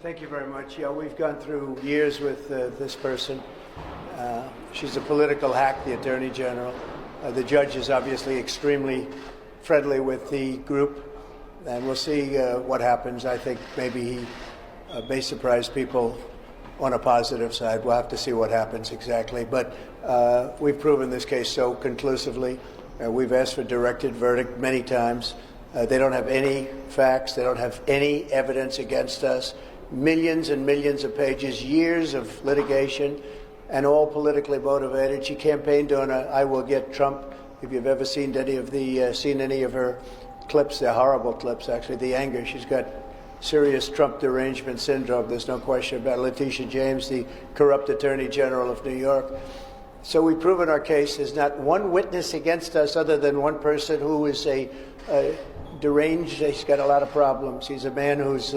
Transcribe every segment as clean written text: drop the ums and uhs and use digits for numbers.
Thank you very much. Yeah, we've gone through years with this person. She's a political hack, the Attorney General. The judge is obviously extremely friendly with the group, and we'll see what happens. I think maybe he may surprise people on a positive side. We'll have to see what happens exactly. But we've proven this case so conclusively. We've asked for directed verdict many times. They don't have any facts. They don't have any evidence against us. Millions and millions of pages, years of litigation, and all politically motivated. She campaigned on "I will get Trump." If you've ever seen any of her clips, they're horrible clips, actually. The anger, she's got serious Trump derangement syndrome. There's no question about it. Letitia James, the corrupt Attorney General of New York. So we've proven our case. There's not one witness against us other than one person who is a deranged. He's got a lot of problems. He's a man who's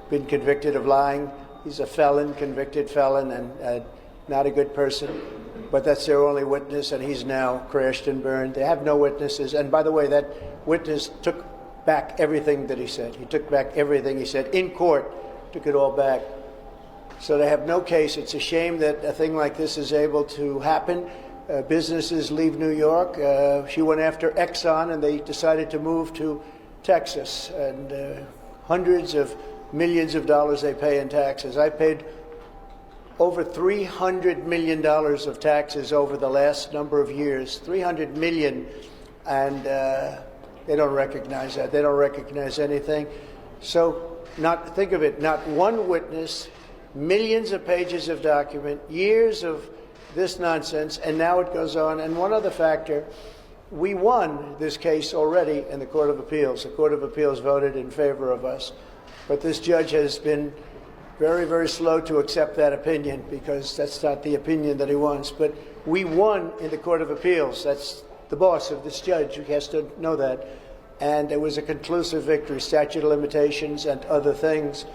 been convicted of lying. He's a felon, convicted felon, and not a good person. But that's their only witness, and he's now crashed and burned. They have no witnesses. And by the way, that witness took back everything that he said. He took back everything he said in court, took it all back. So they have no case. It's a shame that a thing like this is able to happen. Businesses leave New York. She went after Exxon, and they decided to move to Texas. And hundreds of millions of dollars they pay in taxes. I paid over $300 million of taxes over the last number of years, 300 million, and they don't recognize that. They don't recognize anything. So think of it, not one witness, millions of pages of document, years of this nonsense, and now it goes on. And one other factor, we won this case already in the Court of Appeals. The Court of Appeals voted in favor of us. But this judge has been very, very slow to accept that opinion because that's not the opinion that he wants. But we won in the Court of Appeals. That's the boss of this judge. He has to know that. And it was a conclusive victory, statute of limitations and other things.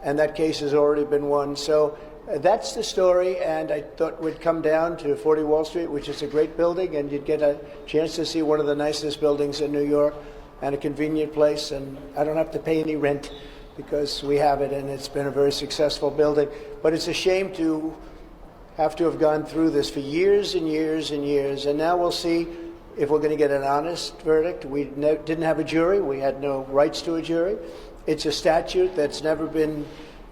And that case has already been won. So that's the story. And I thought we'd come down to 40 Wall Street, which is a great building, and you'd get a chance to see one of the nicest buildings in New York and a convenient place. And I don't have to pay any rent, because we have it, and it's been a very successful building. But it's a shame to have gone through this for years and years and years. And now we'll see if we're going to get an honest verdict. We didn't have a jury. We had no rights to a jury. It's a statute that's never been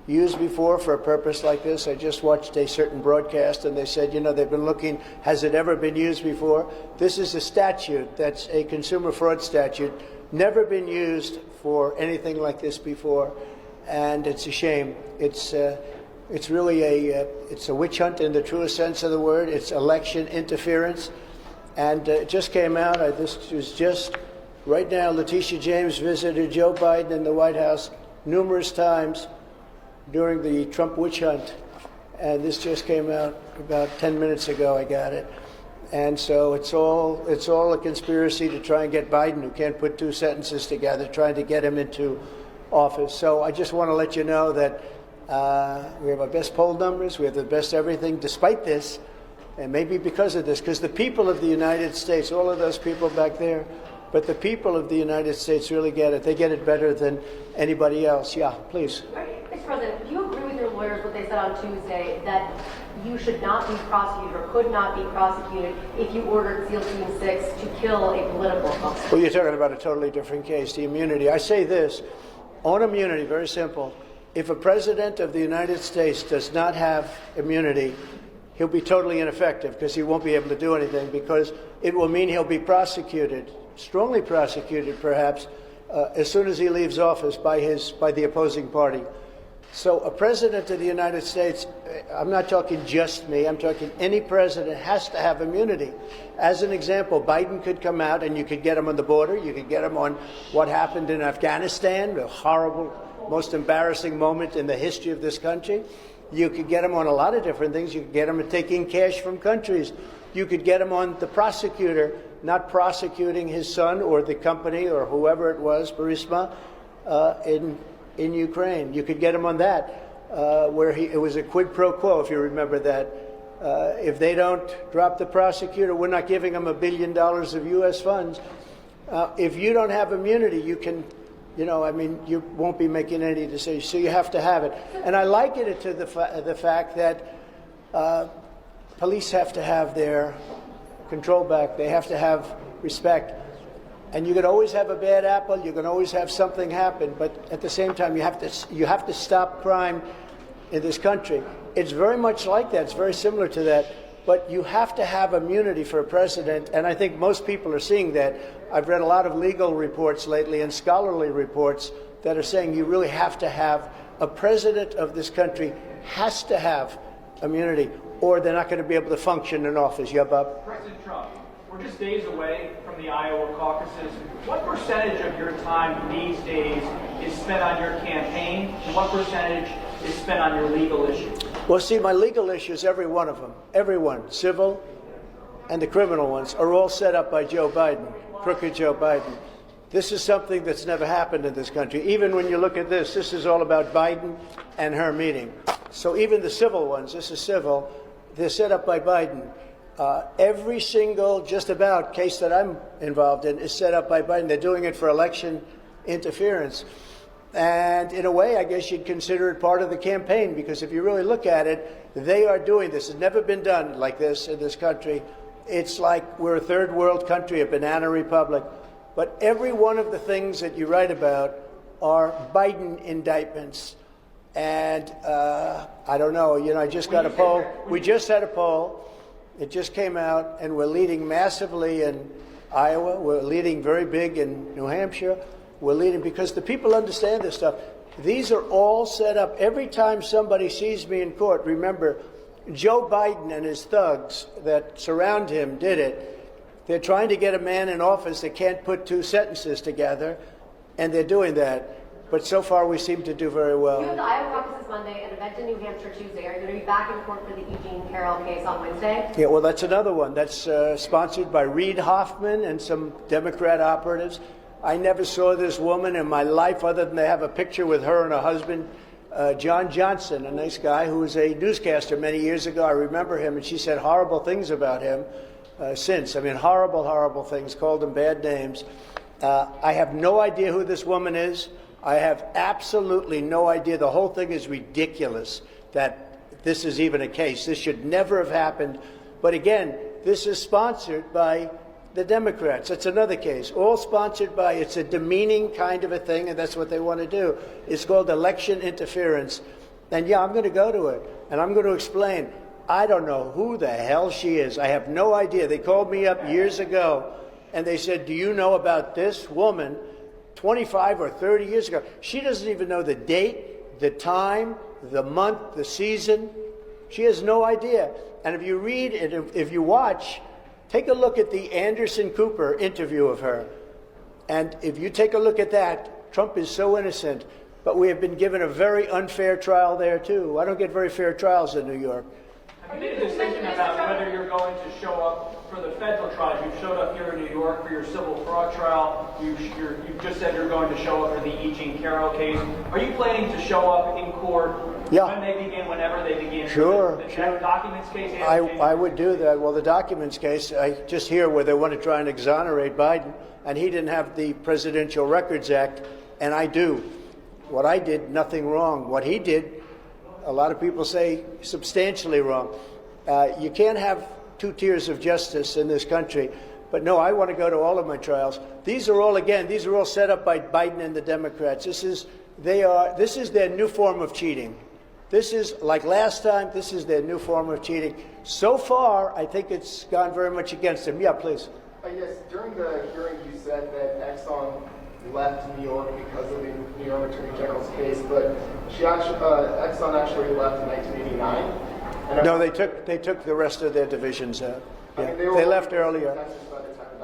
used before for a purpose like this. I just watched a certain broadcast, and they said, they've been looking, has it ever been used before? This is a statute that's a consumer fraud statute, never been used for anything like this before, and it's a shame. It's really it's a witch hunt in the truest sense of the word. It's election interference, and it just came out. This was just right now. Letitia James visited Joe Biden in the White House numerous times during the Trump witch hunt, and this just came out about 10 minutes ago. I got it. And so it's all a conspiracy to try and get Biden, who can't put two sentences together, trying to get him into office. So I just want to let you know that we have our best poll numbers, we have the best everything, despite this, and maybe because of this, because the people of the United States, all of those people back there, but the people of the United States really get it. They get it better than anybody else. Yeah, please. Mr. President, do you agree with your lawyers what they said on Tuesday, that you should not be prosecuted or could not be prosecuted if you ordered SEAL Team 6 to kill a political opponent? Well, you're talking about a totally different case, the immunity. I say this, on immunity, very simple. If a president of the United States does not have immunity, he'll be totally ineffective because he won't be able to do anything, because it will mean he'll be prosecuted, strongly prosecuted perhaps, as soon as he leaves office by the opposing party. So a president of the United States, I'm not talking just me, I'm talking any president, has to have immunity. As an example, Biden could come out and you could get him on the border, you could get him on what happened in Afghanistan, a horrible, most embarrassing moment in the history of this country. You could get him on a lot of different things. You could get him taking cash from countries. You could get him on the prosecutor not prosecuting his son or the company or whoever it was, Burisma, in Ukraine. You could get him on that, where it was a quid pro quo, if you remember that. If they don't drop the prosecutor, we're not giving them $1 billion of U.S. funds. If you don't have immunity, you can You know, I mean, you won't be making any decisions, so you have to have it. And I liken it to the fact that police have to have their control back. They have to have respect. And you can always have a bad apple. You can always have something happen. But at the same time, you have to stop crime in this country. It's very much like that. It's very similar to that. But you have to have immunity for a president, and I think most people are seeing that. I've read a lot of legal reports lately and scholarly reports that are saying you really have to have a president of this country has to have immunity, or they're not going to be able to function in office. Yeah, Bob? President Trump, we're just days away from the Iowa caucuses. What percentage of your time these days is spent on your campaign, and what percentage is spent on your legal issues? Well, see, my legal issues, every one of them, everyone, civil and the criminal ones, are all set up by Joe Biden, crooked Joe Biden. This is something that's never happened in this country. Even when you look at this is all about Biden and her meeting. So even the civil ones, this is civil, they're set up by Biden. Every single, just about, case that I'm involved in is set up by Biden. They're doing it for election interference. And in a way, I guess you'd consider it part of the campaign, because if you really look at it, they are doing this. It's never been done like this in this country. It's like we're a third world country, a banana republic. But every one of the things that you write about are Biden indictments. And I don't know, you know, I just got a poll. We just had a poll. It just came out, and we're leading massively in Iowa. We're leading very big in New Hampshire. We're leading because the people understand this stuff. These are all set up. Every time somebody sees me in court, remember, Joe Biden and his thugs that surround him did it. They're trying to get a man in office that can't put two sentences together, and they're doing that. But so far, we seem to do very well. You have the Iowa caucuses Monday, an event in New Hampshire Tuesday. Are you going to be back in court for the E. Jean Carroll case on Wednesday? Yeah, well, that's another one. That's sponsored by Reid Hoffman and some Democrat operatives. I never saw this woman in my life other than they have a picture with her and her husband, John Johnson, a nice guy who was a newscaster many years ago. I remember him, and she said horrible things about him since. I mean, horrible, horrible things, called him bad names. I have no idea who this woman is. I have absolutely no idea. The whole thing is ridiculous that this is even a case. This should never have happened. But again, this is sponsored by the Democrats. It's another case, all sponsored by, it's a demeaning kind of a thing, and that's what they want to do. It's called election interference. And yeah, I'm going to go to it, and I'm going to explain. I don't know who the hell she is. I have no idea. They called me up years ago, and they said, do you know about this woman 25 or 30 years ago? She doesn't even know the date, the time, the month, the season. She has no idea. And if you read it, if you watch, take a look at the Anderson Cooper interview of her. And if you take a look at that, Trump is so innocent, but we have been given a very unfair trial there, too. I don't get very fair trials in New York. Have you made a decision about whether you're going to show up for the federal trials? You've showed up here in New York for your civil fraud trial. You've just said you're going to show up for the E. Jean Carroll case. Are you planning to show up in court when they begin, whenever they begin? Sure, the sure. Documents case? I would do that. Well, the documents case, I just hear where they want to try and exonerate Biden, and he didn't have the Presidential Records Act, and I do. What I did, nothing wrong. What he did, a lot of people say substantially wrong. You can't have two tiers of justice in this country. But no, I want to go to all of my trials. These are all set up by Biden and the Democrats. This is their new form of cheating. This is, like last time, this is their new form of cheating. So far, I think it's gone very much against them. Yeah, please. Yes, during the hearing you said that Exxon left New York because of the New York Attorney General's case, but Exxon actually left in 1989. No, they took the rest of their divisions out. Yeah. They left earlier.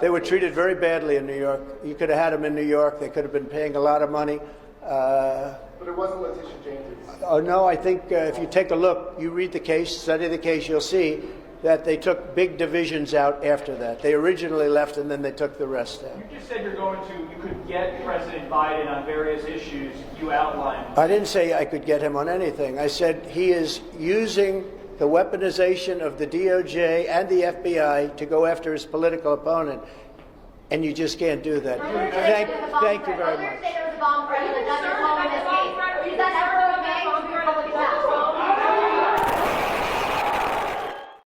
They were treated very badly in New York. You could have had them in New York. They could have been paying a lot of money. But it wasn't Letitia James. Oh, no, I think if you take a look, you read the case, study the case, you'll see that they took big divisions out after that. They originally left, and then they took the rest out. You just said you could get President Biden on various issues you outlined. I didn't say I could get him on anything. I said he is using the weaponization of the DOJ and the FBI to go after his political opponent, and you just can't do that. Thank you very much. bomb threat to the Justice Home